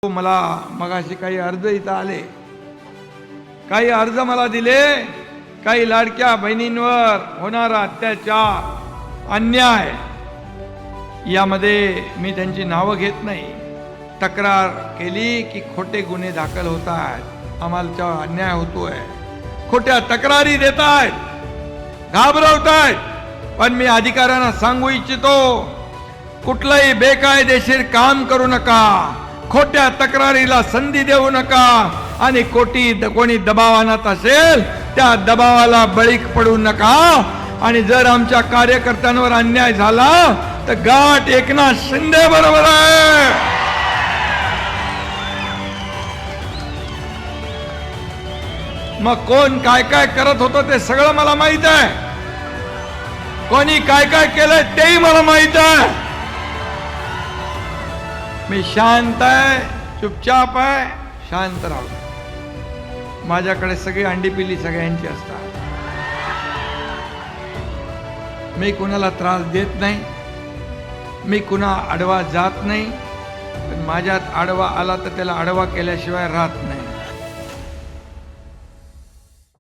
मला मगाशी काही अर्ज इथं आले, काही अर्ज मला दिले, काही लाडक्या बहिणींवर होणारा अत्याचार अन्याय, यामध्ये मी त्यांची नावं घेत नाही. तक्रार केली की खोटे गुन्हे दाखल होत आहेत, आम्हाला अन्याय होतोय, खोट्या तक्रारी देत आहेत, घाबरवत आहेत. पण मी अधिकाऱ्यांना सांगू इच्छितो, कुठलंही बेकायदेशीर काम करू नका, खोट्या तक्रारीला संधी देऊ नका, आणि कोणी दबाव आणत असेल त्या दबावाला बळी पडू नका. आणि जर आमच्या कार्यकर्त्यांवर अन्याय झाला तर गाठ एकनाथ शिंदे बरोबर आहे. मग कोण काय काय करत होतं ते सगळं मला माहित आहे, कोणी काय काय केलंय तेही मला माहित आहे. मी शांत आहे, चुपचाप आहे, शांत राहतो. माझ्याकडे सगळी अंडी पिली सगळ्यांची असतात. मी कुणाला त्रास देत नाही, मी कुणा आडवा जात नाही. पण माझ्यात आडवा आला तर त्याला आडवा केल्याशिवाय राहत नाही.